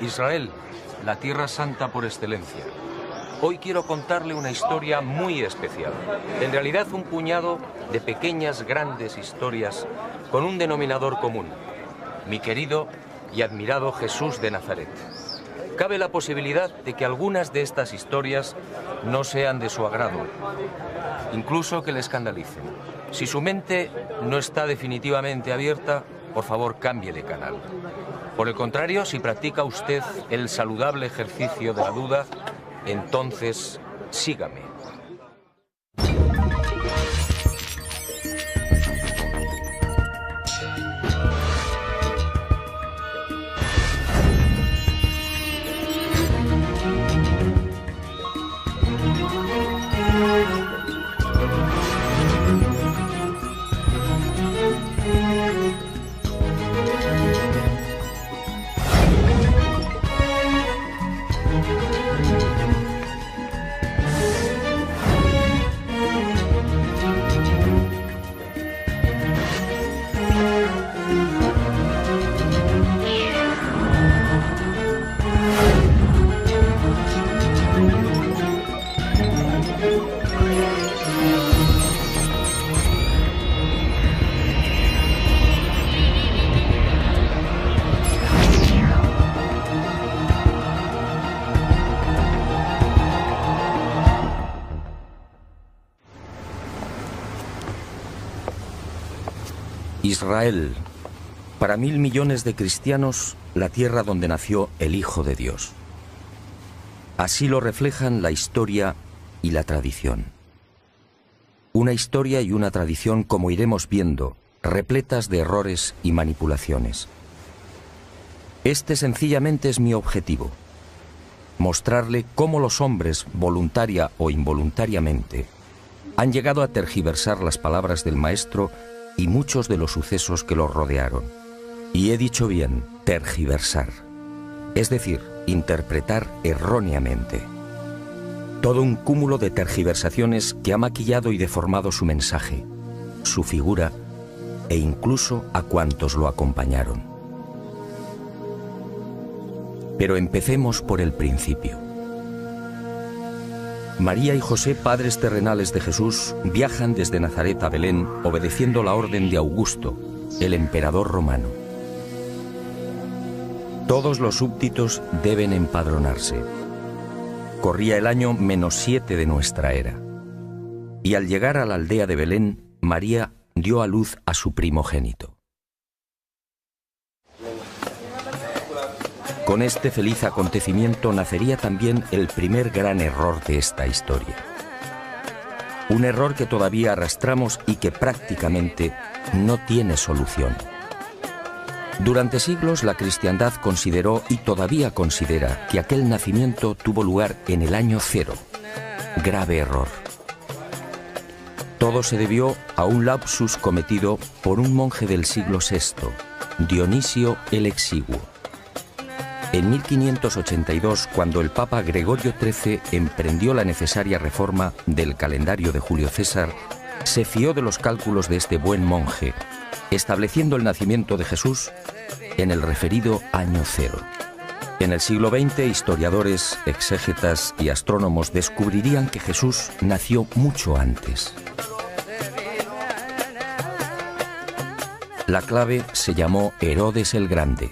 Israel, la tierra santa por excelencia. Hoy quiero contarle una historia muy especial. En realidad un puñado de pequeñas, grandes historias con un denominador común. Mi querido y admirado Jesús de Nazaret. Cabe la posibilidad de que algunas de estas historias no sean de su agrado, incluso que le escandalicen. Si su mente no está definitivamente abierta, por favor cambie de canal. Por el contrario, si practica usted el saludable ejercicio de la duda, entonces sígame. Israel, para 1.000 millones de cristianos, la tierra donde nació el Hijo de Dios. Así lo reflejan la historia y la tradición. Una historia y una tradición, como iremos viendo, repletas de errores y manipulaciones. Este sencillamente es mi objetivo: mostrarle cómo los hombres, voluntaria o involuntariamente, han llegado a tergiversar las palabras del Maestro y muchos de los sucesos que los rodearon. Y he dicho bien, tergiversar. Es decir, interpretar erróneamente. Todo un cúmulo de tergiversaciones que ha maquillado y deformado su mensaje, su figura e incluso a cuantos lo acompañaron. Pero empecemos por el principio. María y José, padres terrenales de Jesús, viajan desde Nazaret a Belén obedeciendo la orden de Augusto, el emperador romano. Todos los súbditos deben empadronarse. Corría el año -7 de nuestra era. Y al llegar a la aldea de Belén, María dio a luz a su primogénito. Con este feliz acontecimiento nacería también el primer gran error de esta historia. Un error que todavía arrastramos y que prácticamente no tiene solución. Durante siglos la cristiandad consideró y todavía considera que aquel nacimiento tuvo lugar en el año 0. Grave error. Todo se debió a un lapsus cometido por un monje del siglo VI, Dionisio el Exiguo. En 1582, cuando el Papa Gregorio XIII emprendió la necesaria reforma del calendario de Julio César, se fió de los cálculos de este buen monje, estableciendo el nacimiento de Jesús en el referido año 0. En el siglo XX, historiadores, exégetas y astrónomos descubrirían que Jesús nació mucho antes. La clave se llamó Herodes el Grande,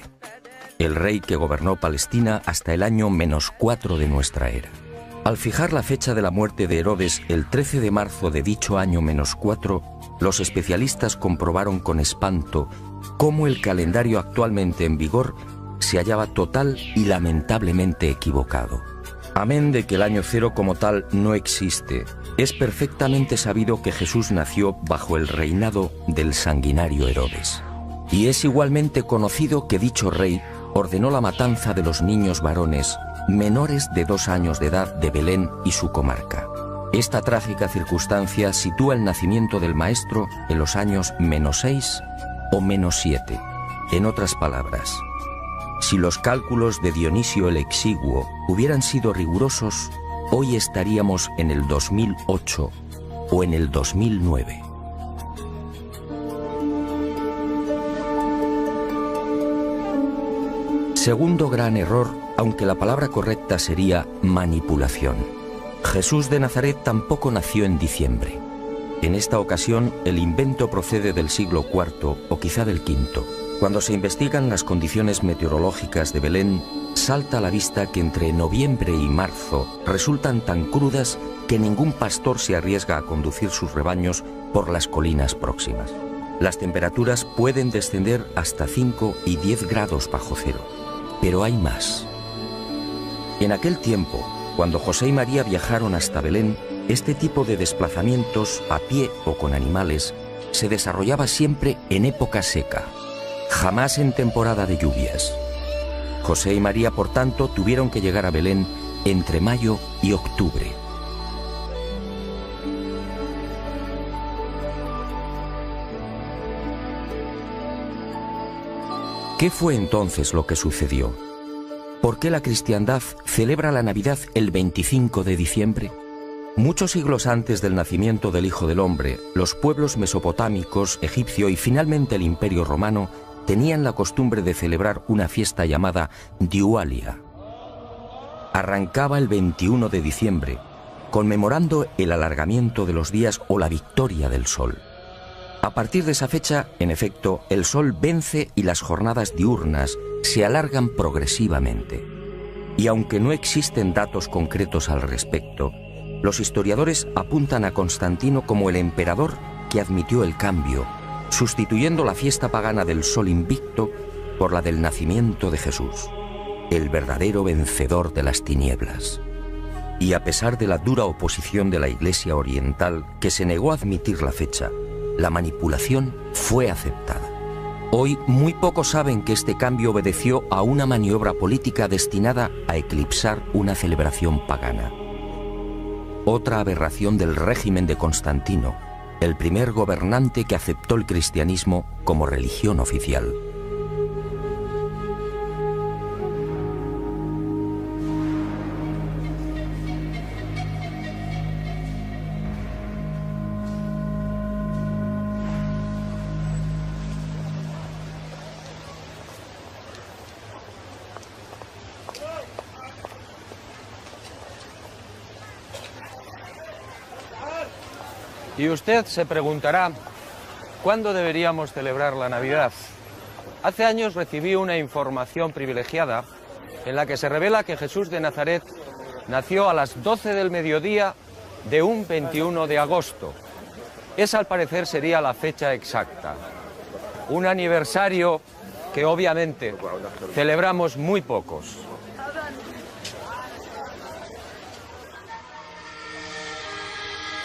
el rey que gobernó Palestina hasta el año -4 de nuestra era. Al fijar la fecha de la muerte de Herodes el 13 de marzo de dicho año -4, los especialistas comprobaron con espanto cómo el calendario actualmente en vigor se hallaba total y lamentablemente equivocado. Amén de que el año 0 como tal no existe, es perfectamente sabido que Jesús nació bajo el reinado del sanguinario Herodes. Y es igualmente conocido que dicho rey ordenó la matanza de los niños varones menores de 2 años de edad de Belén y su comarca. Esta trágica circunstancia sitúa el nacimiento del Maestro en los años -6 o -7. En otras palabras, si los cálculos de Dionisio el Exiguo hubieran sido rigurosos, hoy estaríamos en el 2008 o en el 2009. Segundo gran error, aunque la palabra correcta sería manipulación. Jesús de Nazaret tampoco nació en diciembre. En esta ocasión, el invento procede del siglo IV o quizá del V. Cuando se investigan las condiciones meteorológicas de Belén, salta a la vista que entre noviembre y marzo resultan tan crudas que ningún pastor se arriesga a conducir sus rebaños por las colinas próximas. Las temperaturas pueden descender hasta 5 y 10 grados bajo cero. Pero hay más. En aquel tiempo, cuando José y María viajaron hasta Belén, este tipo de desplazamientos, a pie o con animales, se desarrollaba siempre en época seca, jamás en temporada de lluvias. José y María, por tanto, tuvieron que llegar a Belén entre mayo y octubre. ¿Qué fue entonces lo que sucedió? ¿Por qué la cristiandad celebra la Navidad el 25 de diciembre? Muchos siglos antes del nacimiento del Hijo del Hombre, los pueblos mesopotámicos, egipcio y finalmente el Imperio Romano tenían la costumbre de celebrar una fiesta llamada Diualia. Arrancaba el 21 de diciembre, conmemorando el alargamiento de los días o la victoria del sol. A partir de esa fecha, en efecto, el sol vence y las jornadas diurnas se alargan progresivamente. Y aunque no existen datos concretos al respecto, los historiadores apuntan a Constantino como el emperador que admitió el cambio, sustituyendo la fiesta pagana del sol invicto por la del nacimiento de Jesús, el verdadero vencedor de las tinieblas. Y a pesar de la dura oposición de la Iglesia Oriental, que se negó a admitir la fecha, la manipulación fue aceptada. Hoy muy pocos saben que este cambio obedeció a una maniobra política destinada a eclipsar una celebración pagana. Otra aberración del régimen de Constantino, el primer gobernante que aceptó el cristianismo como religión oficial. Y usted se preguntará, ¿cuándo deberíamos celebrar la Navidad? Hace años recibí una información privilegiada en la que se revela que Jesús de Nazaret nació a las 12 del mediodía de un 21 de agosto. Esa al parecer sería la fecha exacta. Un aniversario que obviamente celebramos muy pocos.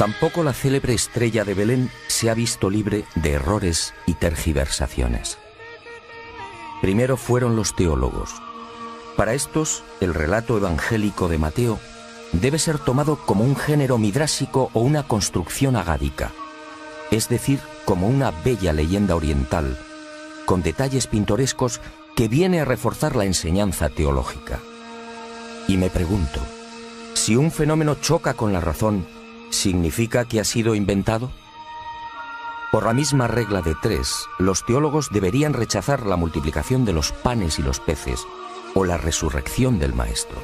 Tampoco la célebre estrella de Belén se ha visto libre de errores y tergiversaciones. Primero fueron los teólogos. Para estos, el relato evangélico de Mateo debe ser tomado como un género midrásico o una construcción agádica, es decir, como una bella leyenda oriental, con detalles pintorescos que viene a reforzar la enseñanza teológica. Y me pregunto, si un fenómeno choca con la razón, ¿significa que ha sido inventado? Por la misma regla de 3, los teólogos deberían rechazar la multiplicación de los panes y los peces o la resurrección del Maestro.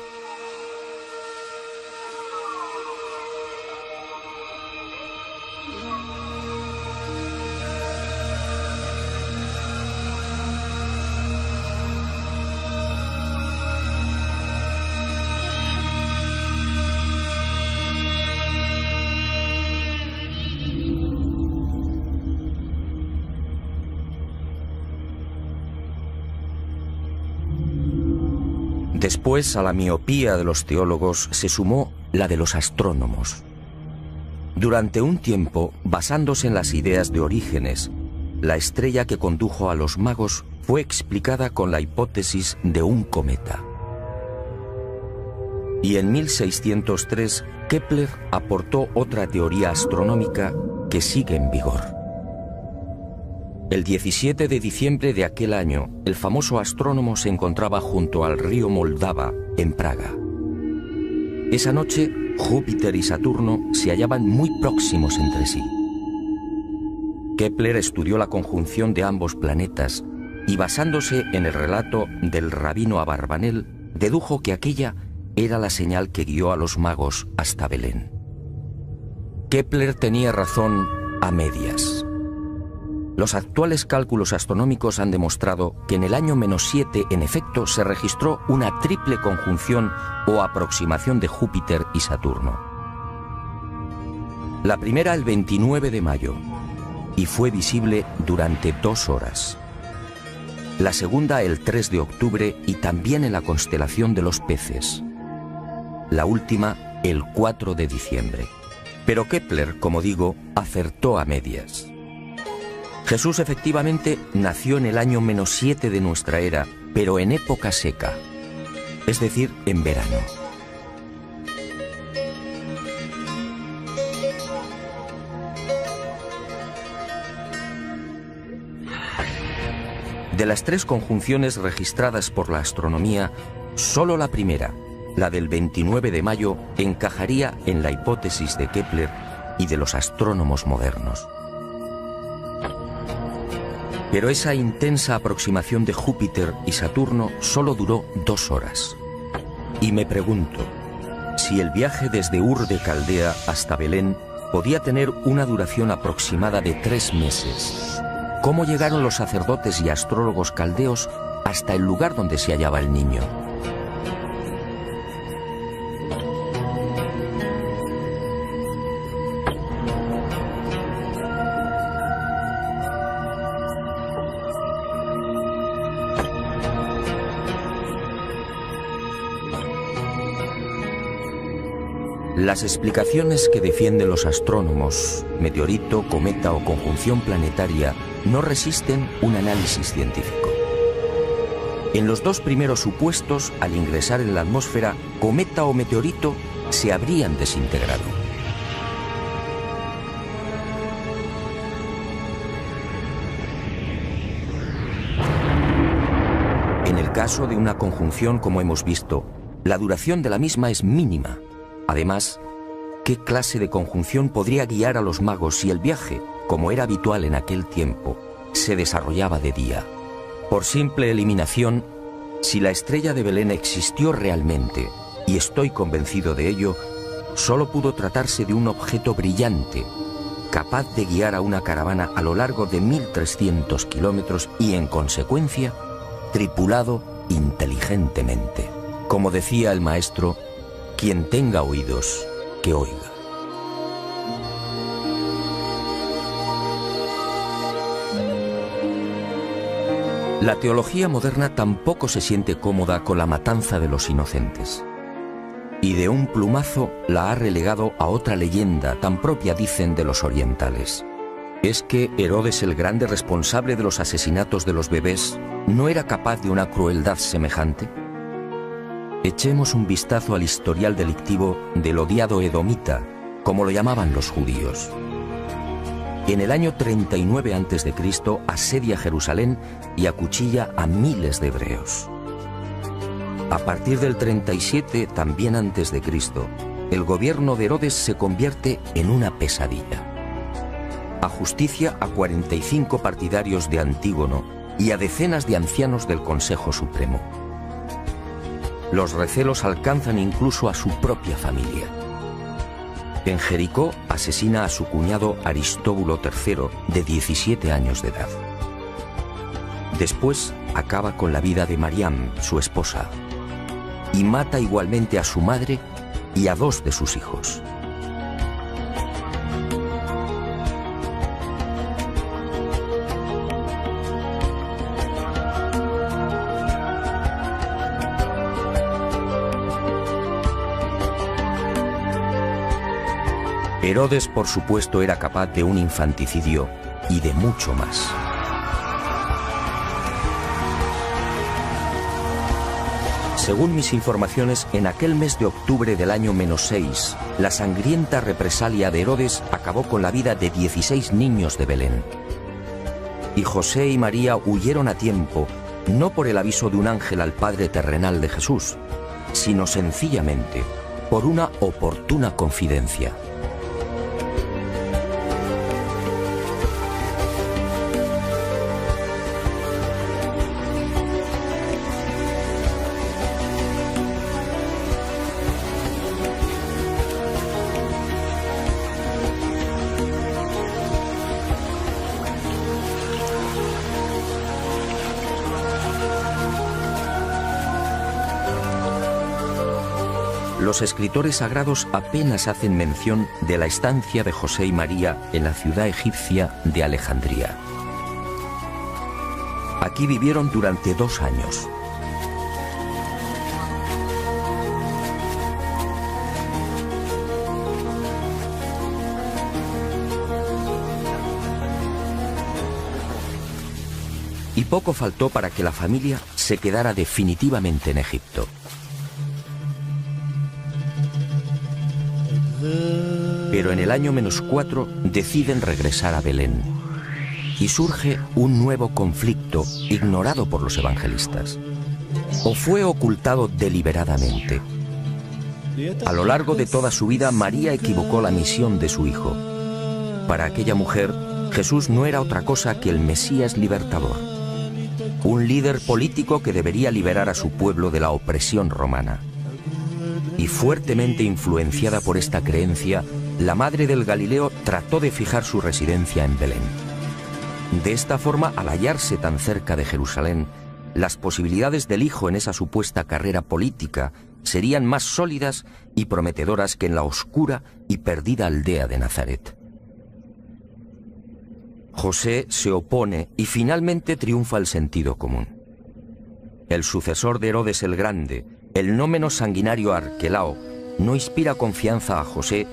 Después, a la miopía de los teólogos se sumó la de los astrónomos. Durante un tiempo, basándose en las ideas de Orígenes, la estrella que condujo a los magos fue explicada con la hipótesis de un cometa. Y en 1603, Kepler aportó otra teoría astronómica que sigue en vigor. El 17 de diciembre de aquel año, el famoso astrónomo se encontraba junto al río Moldava, en Praga. Esa noche, Júpiter y Saturno se hallaban muy próximos entre sí. Kepler estudió la conjunción de ambos planetas y basándose en el relato del rabino Abarbanel, dedujo que aquella era la señal que guió a los magos hasta Belén. Kepler tenía razón a medias. Los actuales cálculos astronómicos han demostrado que en el año -7, en efecto, se registró una triple conjunción o aproximación de Júpiter y Saturno. La primera el 29 de mayo, y fue visible durante 2 horas. La segunda el 3 de octubre y también en la constelación de los Peces. La última el 4 de diciembre. Pero Kepler, como digo, acertó a medias. Jesús efectivamente nació en el año -7 de nuestra era, pero en época seca, es decir, en verano. De las 3 conjunciones registradas por la astronomía, solo la primera, la del 29 de mayo, encajaría en la hipótesis de Kepler y de los astrónomos modernos. Pero esa intensa aproximación de Júpiter y Saturno solo duró 2 horas. Y me pregunto, si el viaje desde Ur de Caldea hasta Belén podía tener una duración aproximada de 3 meses, ¿cómo llegaron los sacerdotes y astrólogos caldeos hasta el lugar donde se hallaba el niño? Las explicaciones que defienden los astrónomos, meteorito, cometa o conjunción planetaria, no resisten un análisis científico. En los 2 primeros supuestos, al ingresar en la atmósfera, cometa o meteorito se habrían desintegrado. En el caso de una conjunción, como hemos visto, la duración de la misma es mínima. Además, ¿qué clase de conjunción podría guiar a los magos si el viaje, como era habitual en aquel tiempo, se desarrollaba de día? Por simple eliminación, si la estrella de Belén existió realmente, y estoy convencido de ello, solo pudo tratarse de un objeto brillante, capaz de guiar a una caravana a lo largo de 1300 kilómetros y, en consecuencia, tripulado inteligentemente. Como decía el maestro, quien tenga oídos, que oiga. La teología moderna tampoco se siente cómoda con la matanza de los inocentes. Y de un plumazo la ha relegado a otra leyenda tan propia, dicen, de los orientales. ¿Es que Herodes el Grande, responsable de los asesinatos de los bebés, no era capaz de una crueldad semejante? Echemos un vistazo al historial delictivo del odiado edomita, como lo llamaban los judíos. En el año 39 a.C. asedia Jerusalén y acuchilla a miles de hebreos. A partir del 37, también antes de Cristo, el gobierno de Herodes se convierte en una pesadilla. Ajusticia a 45 partidarios de Antígono y a decenas de ancianos del Consejo Supremo. Los recelos alcanzan incluso a su propia familia. En Jericó asesina a su cuñado Aristóbulo III, de 17 años de edad. Después acaba con la vida de Mariam, su esposa, y mata igualmente a su madre y a 2 de sus hijos. Herodes, por supuesto, era capaz de un infanticidio y de mucho más. Según mis informaciones, en aquel mes de octubre del año -6, la sangrienta represalia de Herodes acabó con la vida de 16 niños de Belén. Y José y María huyeron a tiempo, no por el aviso de un ángel al Padre terrenal de Jesús, sino sencillamente por una oportuna confidencia. los escritores sagrados apenas hacen mención de la estancia de José y María en la ciudad egipcia de Alejandría. Aquí vivieron durante 2 años. Y poco faltó para que la familia se quedara definitivamente en Egipto. Pero en el año -4 deciden regresar a Belén. Y surge un nuevo conflicto ignorado por los evangelistas. ¿O fue ocultado deliberadamente? A lo largo de toda su vida, María equivocó la misión de su hijo. Para aquella mujer, Jesús no era otra cosa que el Mesías libertador. Un líder político que debería liberar a su pueblo de la opresión romana. Y fuertemente influenciada por esta creencia, la madre del Galileo trató de fijar su residencia en Belén. De esta forma, al hallarse tan cerca de Jerusalén, las posibilidades del hijo en esa supuesta carrera política serían más sólidas y prometedoras que en la oscura y perdida aldea de Nazaret. José se opone y finalmente triunfa el sentido común. El sucesor de Herodes el Grande, el no menos sanguinario Arquelao, no inspira confianza a José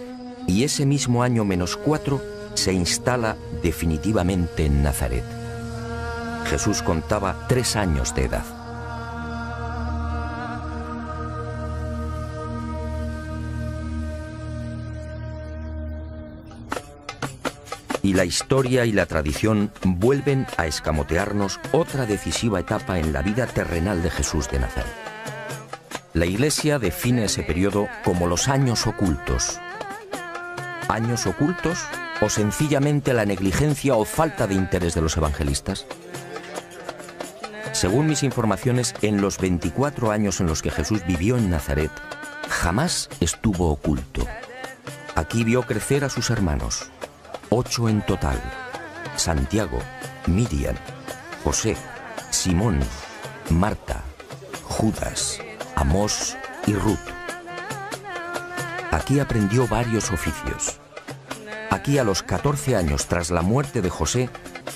y ese mismo año -4 se instala definitivamente en Nazaret. Jesús contaba 3 años de edad. Y la historia y la tradición vuelven a escamotearnos otra decisiva etapa en la vida terrenal de Jesús de Nazaret. La Iglesia define ese periodo como los años ocultos. ¿Años ocultos o sencillamente la negligencia o falta de interés de los evangelistas? Según mis informaciones, en los 24 años en los que Jesús vivió en Nazaret, jamás estuvo oculto. Aquí vio crecer a sus hermanos. 8 en total: Santiago, Miriam, José, Simón, Marta, Judas, Amós y Ruth. Aquí aprendió varios oficios. Aquí, a los 14 años tras la muerte de José,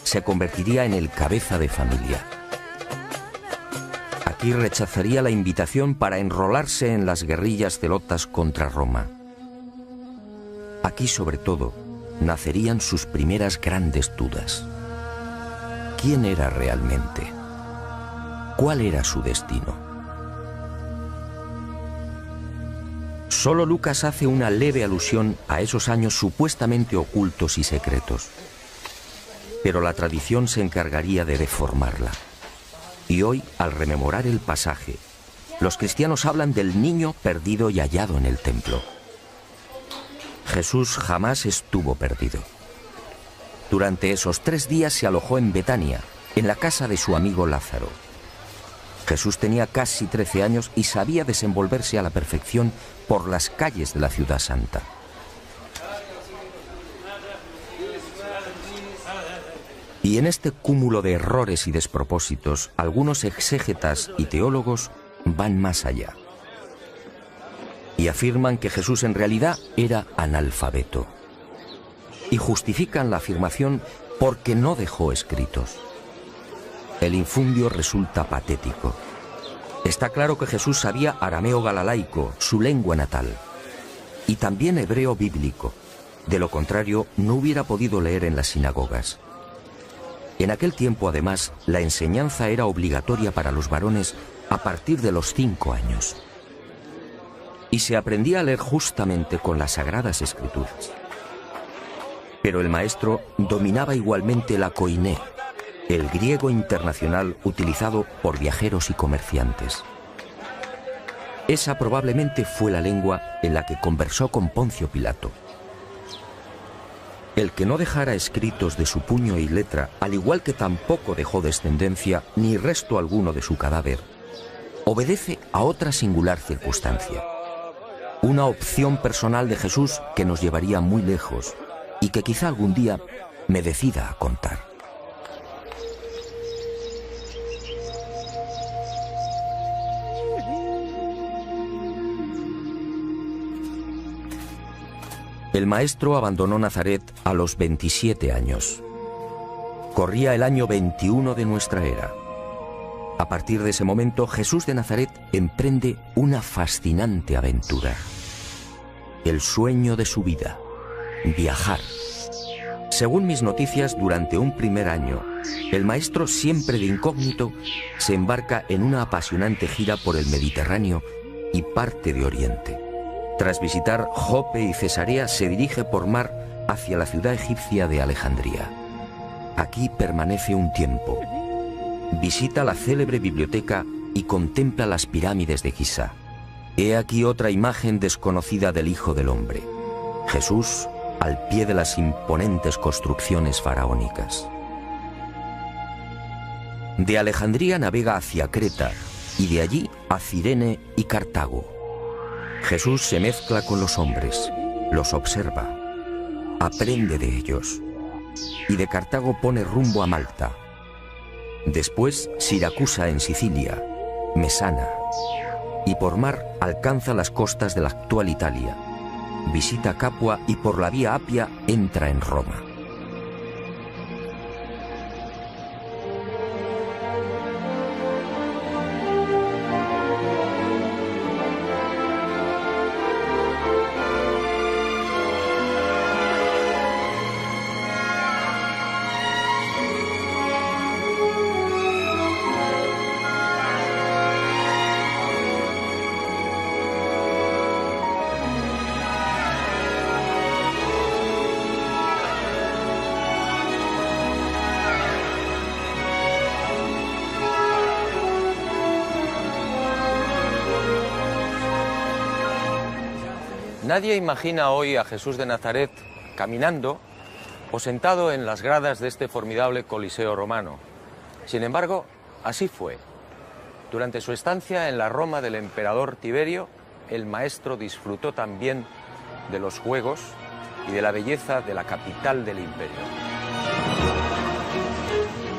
se convertiría en el cabeza de familia. Aquí rechazaría la invitación para enrolarse en las guerrillas celotas contra Roma. Aquí, sobre todo, nacerían sus primeras grandes dudas. ¿Quién era realmente? ¿Cuál era su destino? Solo Lucas hace una leve alusión a esos años supuestamente ocultos y secretos. Pero la tradición se encargaría de deformarla. Y hoy, al rememorar el pasaje, los cristianos hablan del niño perdido y hallado en el templo. Jesús jamás estuvo perdido. Durante esos 3 días se alojó en Betania, en la casa de su amigo Lázaro. Jesús tenía casi 13 años y sabía desenvolverse a la perfección por las calles de la ciudad santa. Y en este cúmulo de errores y despropósitos, algunos exégetas y teólogos van más allá. Y afirman que Jesús en realidad era analfabeto. Y justifican la afirmación porque no dejó escritos. El infundio resulta patético. Está claro que Jesús sabía arameo galalaico, su lengua natal, y también hebreo bíblico. De lo contrario, no hubiera podido leer en las sinagogas. En aquel tiempo, además, la enseñanza era obligatoria para los varones a partir de los 5 años. Y se aprendía a leer justamente con las Sagradas Escrituras. Pero el maestro dominaba igualmente la koiné, el griego internacional utilizado por viajeros y comerciantes. Esa probablemente fue la lengua en la que conversó con Poncio Pilato. El que no dejara escritos de su puño y letra, al igual que tampoco dejó descendencia ni resto alguno de su cadáver, obedece a otra singular circunstancia. Una opción personal de Jesús que nos llevaría muy lejos y que quizá algún día me decida a contar. El maestro abandonó Nazaret a los 27 años. Corría el año 21 de nuestra era. A partir de ese momento, Jesús de Nazaret emprende una fascinante aventura. El sueño de su vida: viajar. Según mis noticias, durante un primer año, el maestro, siempre de incógnito, se embarca en una apasionante gira por el Mediterráneo y parte de Oriente. Tras visitar Jope y Cesarea, se dirige por mar hacia la ciudad egipcia de Alejandría. Aquí permanece un tiempo. Visita la célebre biblioteca y contempla las pirámides de Giza. He aquí otra imagen desconocida del Hijo del Hombre: Jesús al pie de las imponentes construcciones faraónicas. De Alejandría navega hacia Creta y de allí a Cirene y Cartago. Jesús se mezcla con los hombres, los observa, aprende de ellos, y de Cartago pone rumbo a Malta. Después Siracusa en Sicilia, Mesana, y por mar alcanza las costas de la actual Italia. Visita Capua y por la vía Apia entra en Roma. Nadie imagina hoy a Jesús de Nazaret caminando o sentado en las gradas de este formidable Coliseo romano. Sin embargo, así fue. Durante su estancia en la Roma del emperador Tiberio, el maestro disfrutó también de los juegos y de la belleza de la capital del imperio.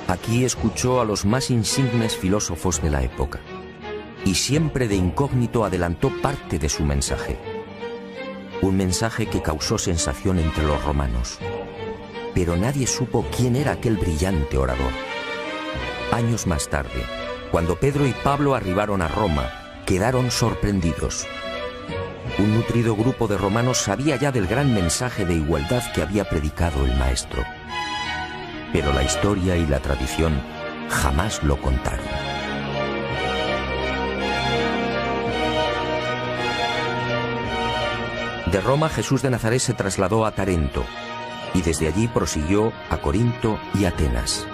Aquí escuchó a los más insignes filósofos de la época y siempre de incógnito adelantó parte de su mensaje. Un mensaje que causó sensación entre los romanos, pero nadie supo quién era aquel brillante orador. Años más tarde, cuando Pedro y Pablo arribaron a Roma, quedaron sorprendidos. Un nutrido grupo de romanos sabía ya del gran mensaje de igualdad que había predicado el maestro, pero la historia y la tradición jamás lo contaron. De Roma, Jesús de Nazaret se trasladó a Tarento y desde allí prosiguió a Corinto y Atenas.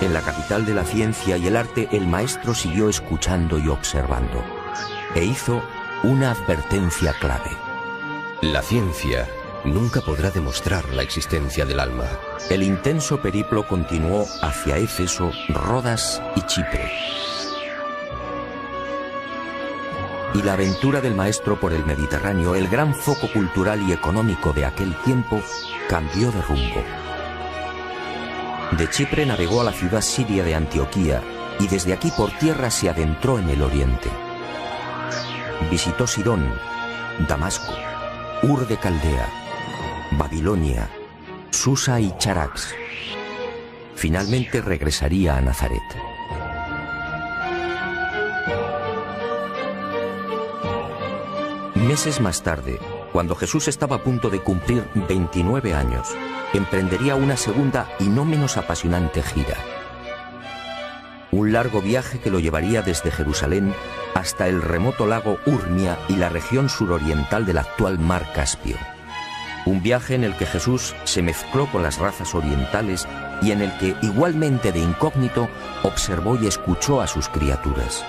En la capital de la ciencia y el arte, el maestro siguió escuchando y observando e hizo una advertencia clave. La ciencia nunca podrá demostrar la existencia del alma. El intenso periplo continuó hacia Éfeso, Rodas y Chipre. Y la aventura del maestro por el Mediterráneo, el gran foco cultural y económico de aquel tiempo, cambió de rumbo. De Chipre navegó a la ciudad siria de Antioquía y desde aquí por tierra se adentró en el oriente. Visitó Sidón, Damasco, Ur de Caldea, Babilonia, Susa y Charax. Finalmente regresaría a Nazaret. Meses más tarde, cuando Jesús estaba a punto de cumplir 29 años, emprendería una segunda y no menos apasionante gira. Un largo viaje que lo llevaría desde Jerusalén hasta el remoto lago Urmia y la región suroriental del actual mar Caspio. Un viaje en el que Jesús se mezcló con las razas orientales y en el que, igualmente de incógnito, observó y escuchó a sus criaturas.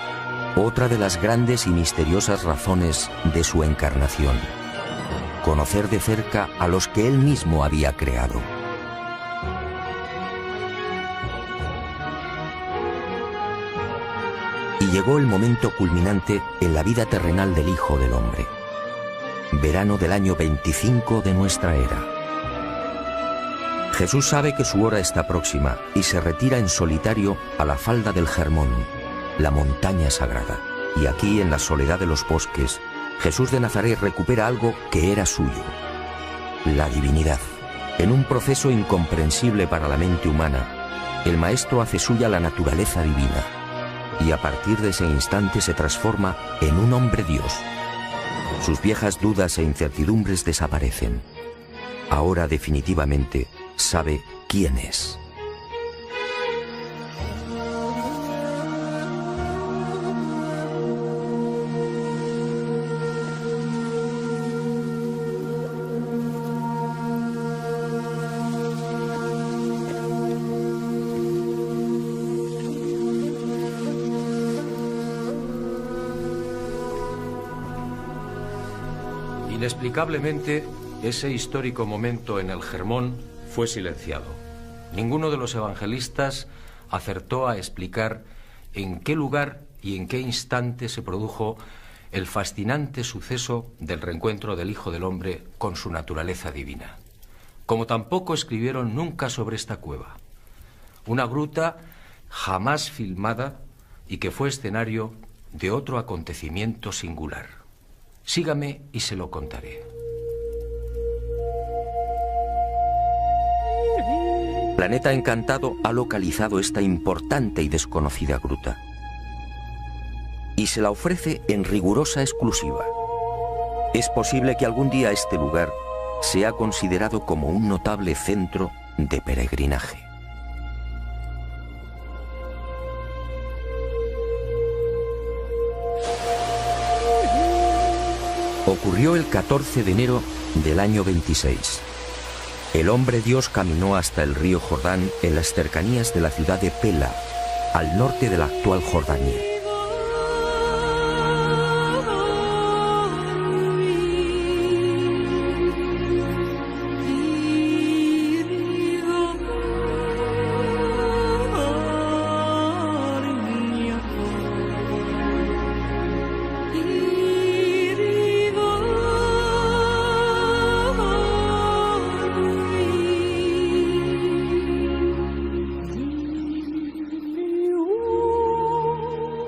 Otra de las grandes y misteriosas razones de su encarnación: conocer de cerca a los que él mismo había creado. Y llegó el momento culminante en la vida terrenal del Hijo del Hombre. Verano del año 25 de nuestra era. Jesús sabe que su hora está próxima y se retira en solitario a la falda del Hermón, la montaña sagrada. Y aquí, en la soledad de los bosques, Jesús de Nazaret recupera algo que era suyo: la divinidad. En un proceso incomprensible para la mente humana, el maestro hace suya la naturaleza divina y a partir de ese instante se transforma en un hombre Dios. Sus viejas dudas e incertidumbres desaparecen. Ahora definitivamente sabe quién es. Inexplicablemente, ese histórico momento en el Germón fue silenciado. Ninguno de los evangelistas acertó a explicar en qué lugar y en qué instante se produjo el fascinante suceso del reencuentro del Hijo del Hombre con su naturaleza divina. Como tampoco escribieron nunca sobre esta cueva, una gruta jamás filmada y que fue escenario de otro acontecimiento singular. Sígame y se lo contaré. Planeta Encantado ha localizado esta importante y desconocida gruta y se la ofrece en rigurosa exclusiva. Es posible que algún día este lugar sea considerado como un notable centro de peregrinaje. Ocurrió el 14 de enero del año 26. El hombre Dios caminó hasta el río Jordán en las cercanías de la ciudad de Pela, al norte de la actual Jordania.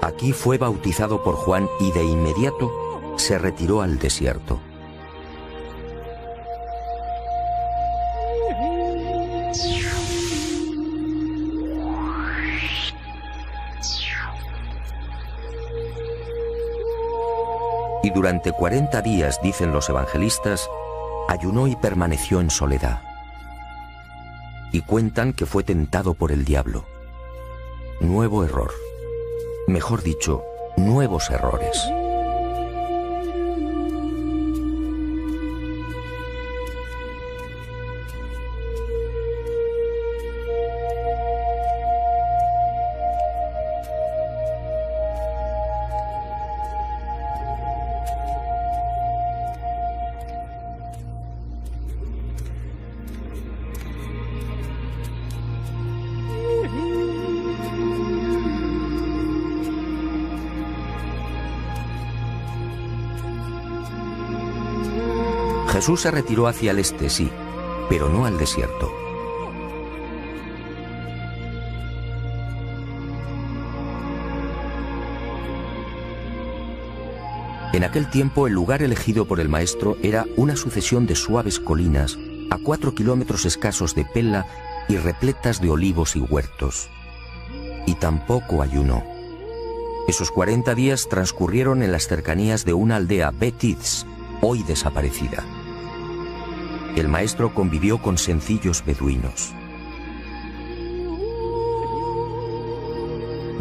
Aquí fue bautizado por Juan y de inmediato se retiró al desierto. Y durante 40 días, dicen los evangelistas, ayunó y permaneció en soledad. Y cuentan que fue tentado por el diablo. Nuevo error. Mejor dicho, nuevos errores. Jesús se retiró hacia el este, sí, pero no al desierto. En aquel tiempo el lugar elegido por el maestro era una sucesión de suaves colinas a 4 kilómetros escasos de Pella y repletas de olivos y huertos. Y tampoco ayunó. Esos 40 días transcurrieron en las cercanías de una aldea, Bet-Iz, hoy desaparecida. El maestro convivió con sencillos beduinos.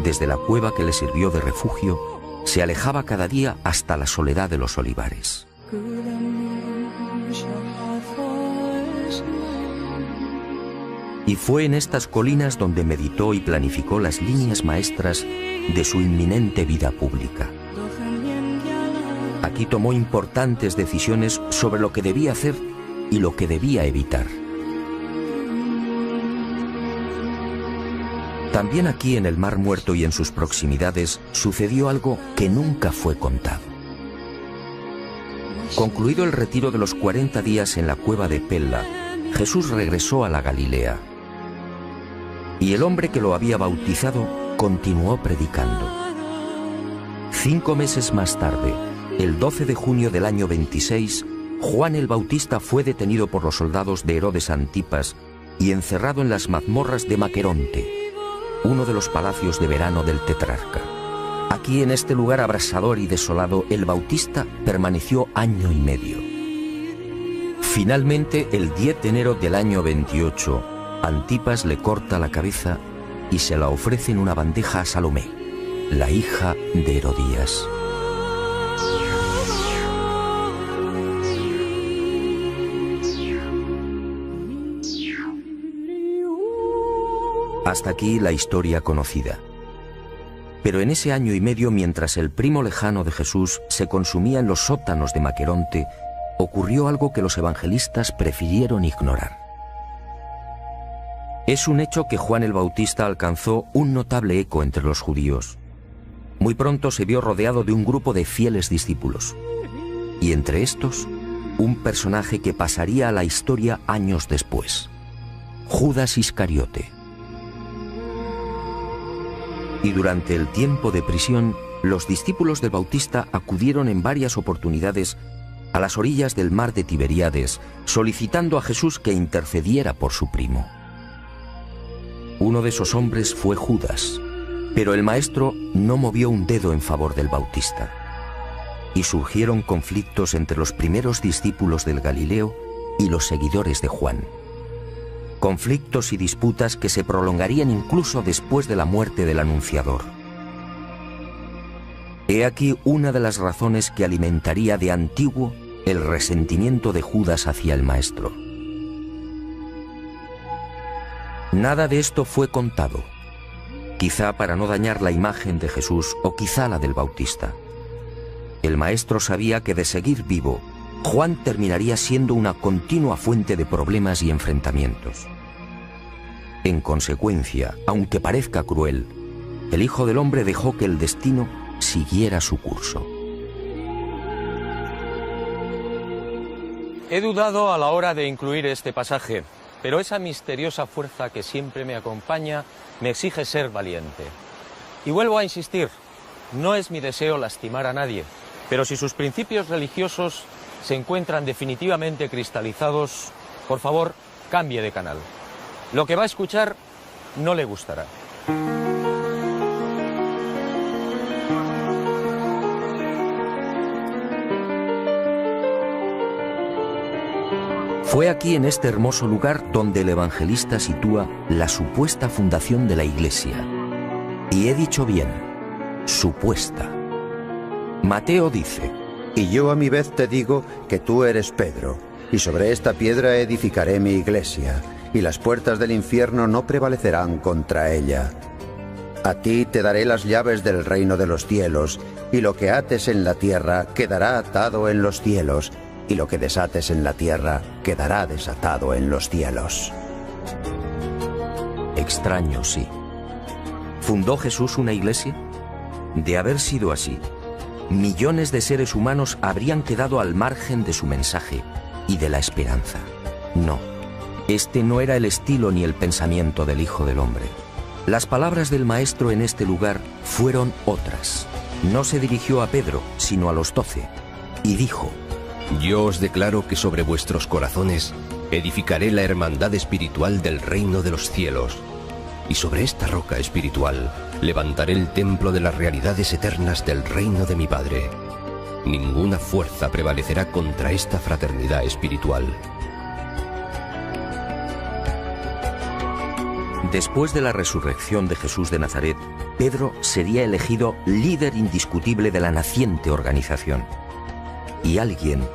Desde la cueva que le sirvió de refugio, se alejaba cada día hasta la soledad de los olivares. Y fue en estas colinas donde meditó y planificó las líneas maestras de su inminente vida pública. Aquí tomó importantes decisiones sobre lo que debía hacer y lo que debía evitar. También aquí en el Mar Muerto y en sus proximidades sucedió algo que nunca fue contado. Concluido el retiro de los 40 días en la cueva de Pella, Jesús regresó a la Galilea. Y el hombre que lo había bautizado continuó predicando. 5 meses más tarde, el 12 de junio del año 26, Juan el Bautista fue detenido por los soldados de Herodes Antipas y encerrado en las mazmorras de Maqueronte, uno de los palacios de verano del tetrarca. Aquí, en este lugar abrasador y desolado, el Bautista permaneció año y medio. Finalmente, el 10 de enero del año 28, Antipas le corta la cabeza y se la ofrece en una bandeja a Salomé, la hija de Herodías. Hasta aquí la historia conocida. Pero en ese año y medio, mientras el primo lejano de Jesús se consumía en los sótanos de Maqueronte, ocurrió algo que los evangelistas prefirieron ignorar. Es un hecho que Juan el Bautista alcanzó un notable eco entre los judíos. Muy pronto se vio rodeado de un grupo de fieles discípulos, y entre estos, un personaje que pasaría a la historia años después: Judas Iscariote. Y durante el tiempo de prisión, los discípulos del Bautista acudieron en varias oportunidades a las orillas del mar de Tiberíades, solicitando a Jesús que intercediera por su primo. Uno de esos hombres fue Judas, pero el maestro no movió un dedo en favor del Bautista. Y surgieron conflictos entre los primeros discípulos del Galileo y los seguidores de Juan. Conflictos y disputas que se prolongarían incluso después de la muerte del anunciador. He aquí una de las razones que alimentaría de antiguo el resentimiento de Judas hacia el maestro. Nada de esto fue contado, quizá para no dañar la imagen de Jesús o quizá la del Bautista. El maestro sabía que de seguir vivo, Juan terminaría siendo una continua fuente de problemas y enfrentamientos. En consecuencia, aunque parezca cruel, el Hijo del Hombre dejó que el destino siguiera su curso. He dudado a la hora de incluir este pasaje, pero esa misteriosa fuerza que siempre me acompaña me exige ser valiente. Y vuelvo a insistir, no es mi deseo lastimar a nadie, pero si sus principios religiosos se encuentran definitivamente cristalizados, por favor, cambie de canal. Lo que va a escuchar no le gustará. Fue aquí, en este hermoso lugar, donde el evangelista sitúa la supuesta fundación de la Iglesia. Y he dicho bien, supuesta. Mateo dice: Y yo a mi vez te digo que tú eres Pedro, y sobre esta piedra edificaré mi iglesia, y las puertas del infierno no prevalecerán contra ella. A ti te daré las llaves del reino de los cielos, y lo que ates en la tierra quedará atado en los cielos, y lo que desates en la tierra quedará desatado en los cielos. Extraño, sí. ¿Fundó Jesús una iglesia? De haber sido así, millones de seres humanos habrían quedado al margen de su mensaje y de la esperanza. No, este no era el estilo ni el pensamiento del Hijo del Hombre. Las palabras del Maestro en este lugar fueron otras. No se dirigió a Pedro, sino a los 12, y dijo: Yo os declaro que sobre vuestros corazones edificaré la hermandad espiritual del reino de los cielos, y sobre esta roca espiritual levantaré el templo de las realidades eternas del reino de mi Padre. Ninguna fuerza prevalecerá contra esta fraternidad espiritual. Después de la resurrección de Jesús de Nazaret, Pedro sería elegido líder indiscutible de la naciente organización. Y alguien,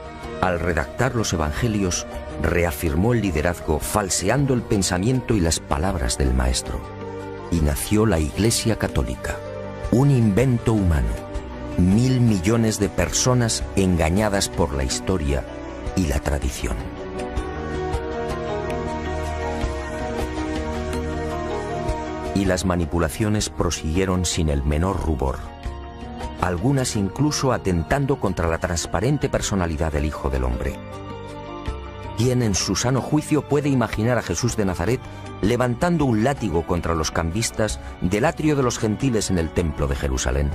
al redactar los evangelios, reafirmó el liderazgo falseando el pensamiento y las palabras del Maestro. Y nació la Iglesia Católica, un invento humano, 1.000 millones de personas engañadas por la historia y la tradición. Y las manipulaciones prosiguieron sin el menor rubor, algunas incluso atentando contra la transparente personalidad del Hijo del Hombre. ¿Quién en su sano juicio puede imaginar a Jesús de Nazaret levantando un látigo contra los cambistas del atrio de los gentiles en el templo de Jerusalén?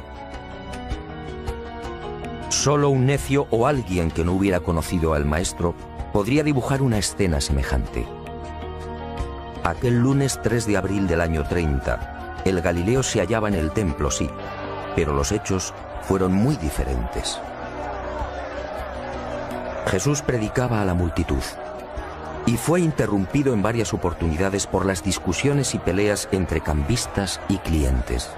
Solo un necio o alguien que no hubiera conocido al Maestro podría dibujar una escena semejante. Aquel lunes 3 de abril del año 30, el Galileo se hallaba en el templo, sí, pero los hechos fueron muy diferentes. Jesús predicaba a la multitud y fue interrumpido en varias oportunidades por las discusiones y peleas entre cambistas y clientes.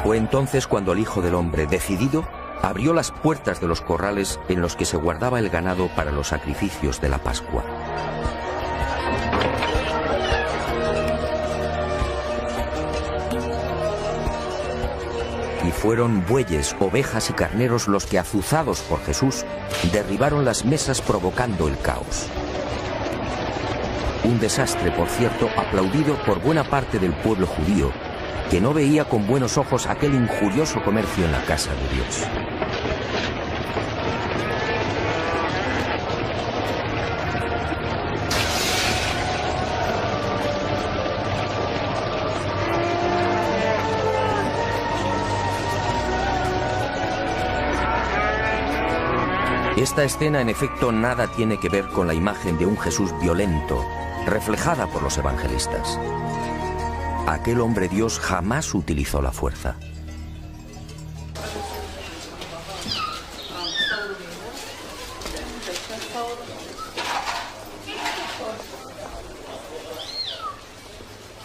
Fue entonces cuando el Hijo del Hombre, decidido, abrió las puertas de los corrales en los que se guardaba el ganado para los sacrificios de la Pascua. Y fueron bueyes, ovejas y carneros los que, azuzados por Jesús, derribaron las mesas provocando el caos. Un desastre, por cierto, aplaudido por buena parte del pueblo judío, que no veía con buenos ojos aquel injurioso comercio en la casa de Dios. Esta escena, en efecto, nada tiene que ver con la imagen de un Jesús violento, reflejada por los evangelistas. Aquel hombre Dios jamás utilizó la fuerza.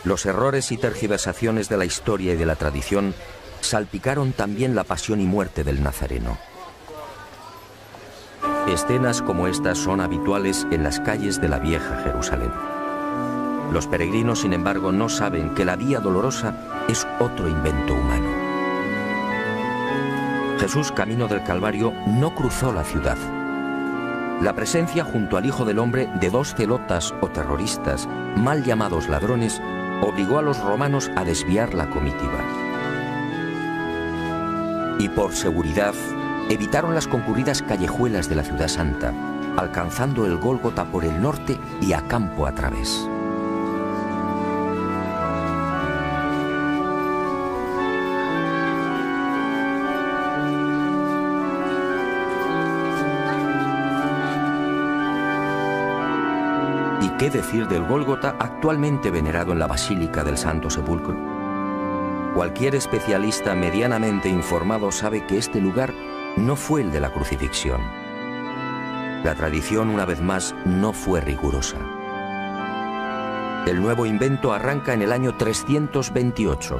Los errores y tergiversaciones de la historia y de la tradición salpicaron también la pasión y muerte del Nazareno. Escenas como estas son habituales en las calles de la vieja Jerusalén. Los peregrinos, sin embargo, no saben que la Vía Dolorosa es otro invento humano. Jesús, camino del Calvario, no cruzó la ciudad. La presencia junto al Hijo del Hombre de dos celotas o terroristas, mal llamados ladrones, obligó a los romanos a desviar la comitiva. Y por seguridad, evitaron las concurridas callejuelas de la ciudad santa, alcanzando el Gólgota por el norte y a campo a través. ¿Y qué decir del Gólgota, actualmente venerado en la Basílica del Santo Sepulcro? Cualquier especialista medianamente informado sabe que este lugar no fue el de la crucifixión. La tradición, una vez más, no fue rigurosa. El nuevo invento arranca en el año 328.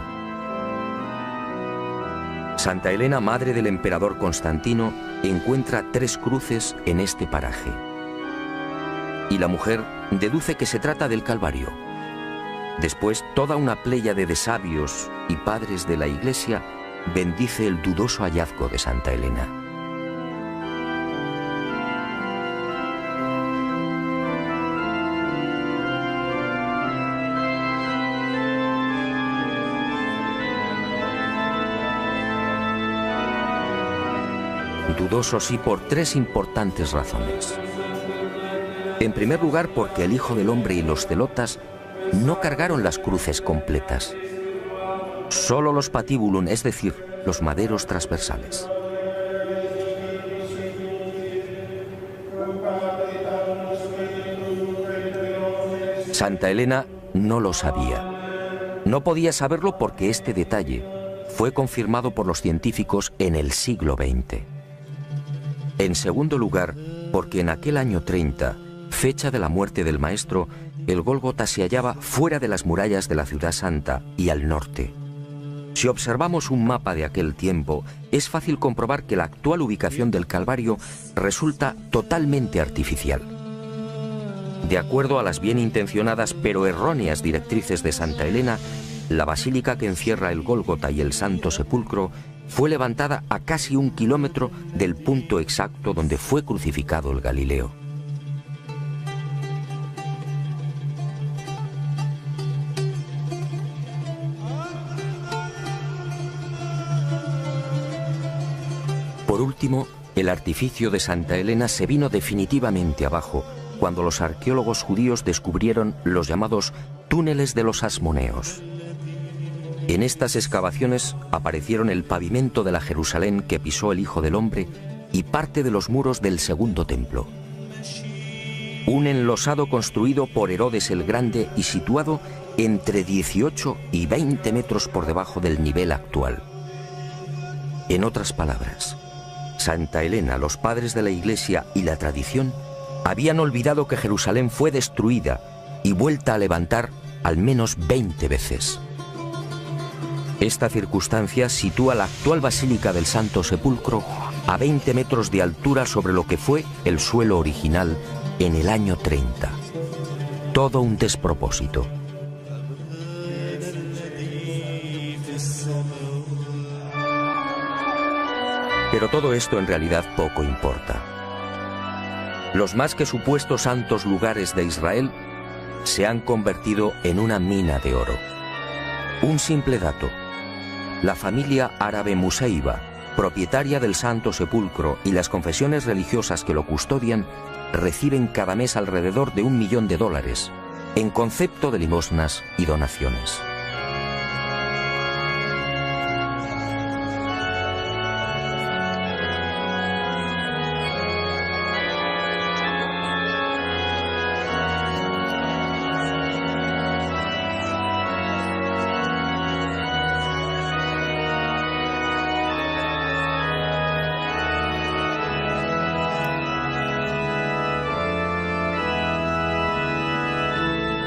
Santa Elena, madre del emperador Constantino, encuentra 3 cruces en este paraje. Y la mujer deduce que se trata del Calvario. Después, toda una pléyade de sabios y padres de la Iglesia bendice el dudoso hallazgo de Santa Elena. Dudoso sí por 3 importantes razones. En primer lugar, porque el Hijo del Hombre y los celotas no cargaron las cruces completas. Solo los patibulum, es decir, los maderos transversales. Santa Elena no lo sabía. No podía saberlo porque este detalle fue confirmado por los científicos en el siglo XX. En segundo lugar, porque en aquel año 30, fecha de la muerte del Maestro, el Gólgota se hallaba fuera de las murallas de la Ciudad Santa y al norte. Si observamos un mapa de aquel tiempo, es fácil comprobar que la actual ubicación del Calvario resulta totalmente artificial. De acuerdo a las bien intencionadas pero erróneas directrices de Santa Elena, la basílica que encierra el Gólgota y el Santo Sepulcro fue levantada a casi 1 kilómetro del punto exacto donde fue crucificado el Galileo. Por último, el artificio de Santa Elena se vino definitivamente abajo cuando los arqueólogos judíos descubrieron los llamados túneles de los Asmoneos. En estas excavaciones aparecieron el pavimento de la Jerusalén que pisó el Hijo del Hombre y parte de los muros del segundo templo. Un enlosado construido por Herodes el Grande y situado entre 18 y 20 metros por debajo del nivel actual. En otras palabras, Santa Elena, los padres de la Iglesia y la tradición habían olvidado que Jerusalén fue destruida y vuelta a levantar al menos 20 veces. Esta circunstancia sitúa la actual Basílica del Santo Sepulcro a 20 metros de altura sobre lo que fue el suelo original en el año 30. Todo un despropósito. Pero todo esto en realidad poco importa. Los más que supuestos santos lugares de Israel se han convertido en una mina de oro. Un simple dato: la familia árabe Museiba, propietaria del Santo Sepulcro, y las confesiones religiosas que lo custodian reciben cada mes alrededor de $1 millón en concepto de limosnas y donaciones.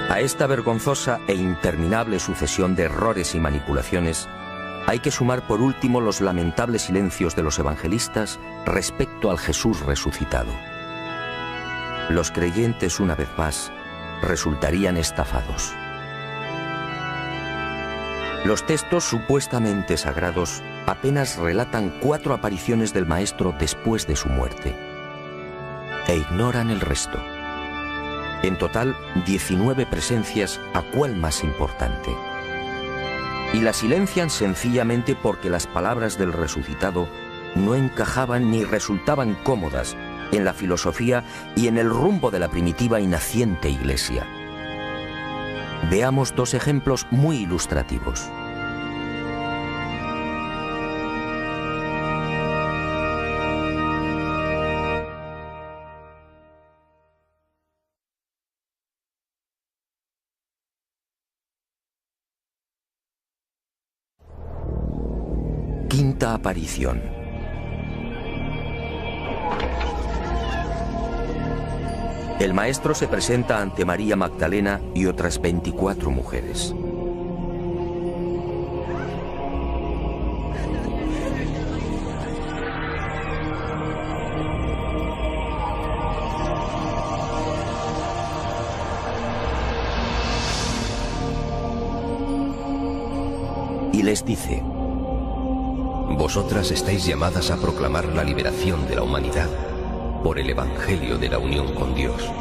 A esta vergonzosa e interminable sucesión de errores y manipulaciones hay que sumar por último los lamentables silencios de los evangelistas respecto al Jesús resucitado. Los creyentes, una vez más, resultarían estafados. Los textos supuestamente sagrados apenas relatan 4 apariciones del Maestro después de su muerte, e ignoran el resto. En total, 19 presencias, ¿a cuál más importante? Y la silencian sencillamente porque las palabras del resucitado no encajaban ni resultaban cómodas en la filosofía y en el rumbo de la primitiva y naciente Iglesia. Veamos 2 ejemplos muy ilustrativos. Quinta aparición. El Maestro se presenta ante María Magdalena y otras 24 mujeres. Y les dice: vosotras estáis llamadas a proclamar la liberación de la humanidad por el Evangelio de la unión con Dios.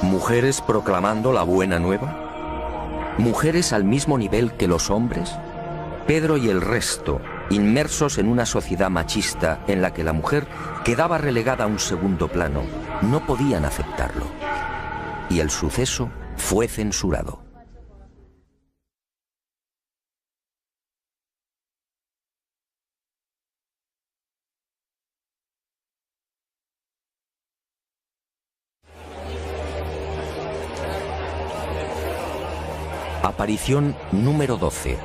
¿Mujeres proclamando la buena nueva? ¿Mujeres al mismo nivel que los hombres? Pedro y el resto, inmersos en una sociedad machista en la que la mujer quedaba relegada a un segundo plano, no podían aceptarlo. Y el suceso fue censurado. Aparición número 12.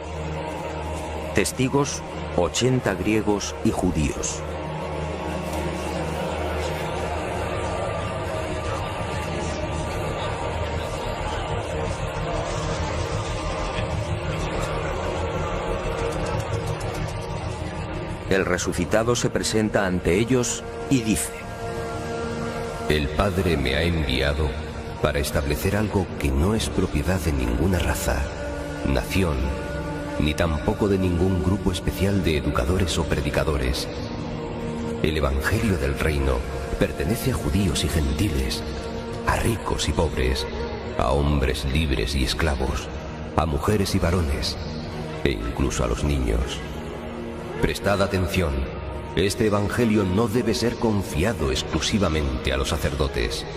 Testigos 80 griegos y judíos. El resucitado se presenta ante ellos y dice: El Padre me ha enviado para establecer algo que no es propiedad de ninguna raza, nación, ni tampoco de ningún grupo especial de educadores o predicadores. El Evangelio del Reino pertenece a judíos y gentiles, a ricos y pobres, a hombres libres y esclavos, a mujeres y varones, e incluso a los niños. Prestad atención, este Evangelio no debe ser confiado exclusivamente a los sacerdotes.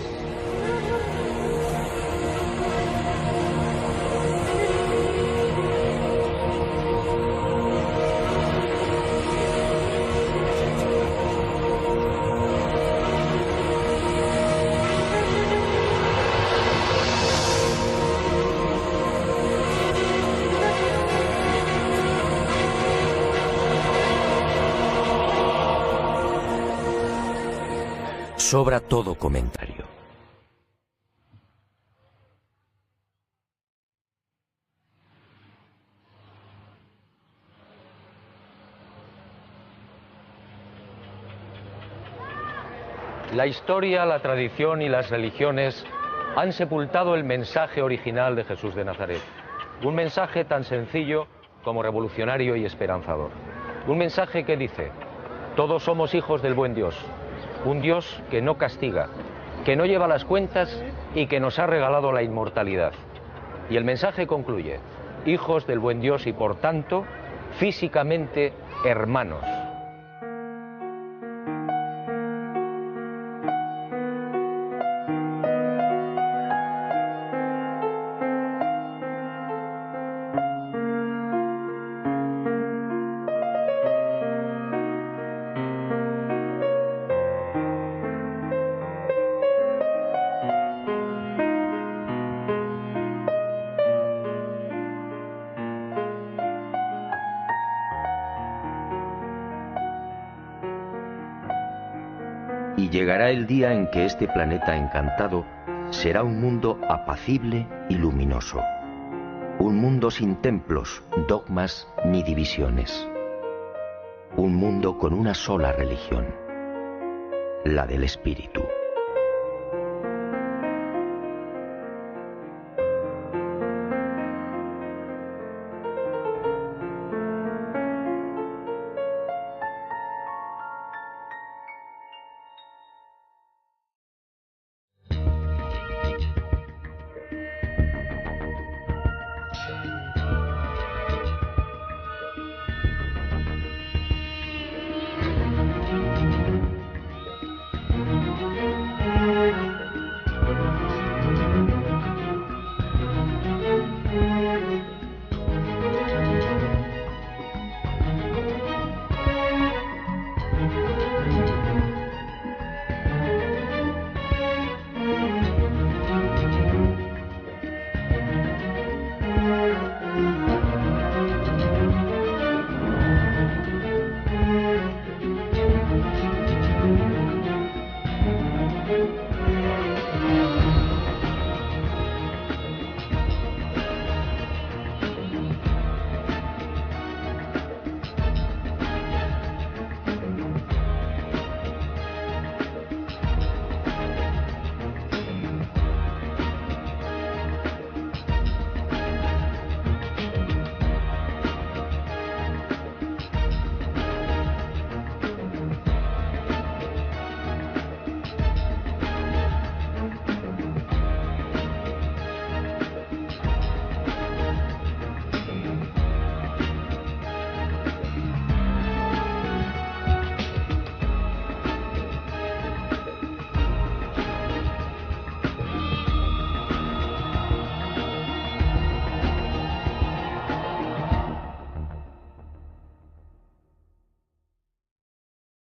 Sobra todo comentario. La historia, la tradición y las religiones han sepultado el mensaje original de Jesús de Nazaret. Un mensaje tan sencillo como revolucionario y esperanzador. Un mensaje que dice: todos somos hijos del buen Dios. Un Dios que no castiga, que no lleva las cuentas y que nos ha regalado la inmortalidad. Y el mensaje concluye: hijos del buen Dios y por tanto, físicamente hermanos. Y llegará el día en que este planeta encantado será un mundo apacible y luminoso. Un mundo sin templos, dogmas ni divisiones. Un mundo con una sola religión, la del espíritu.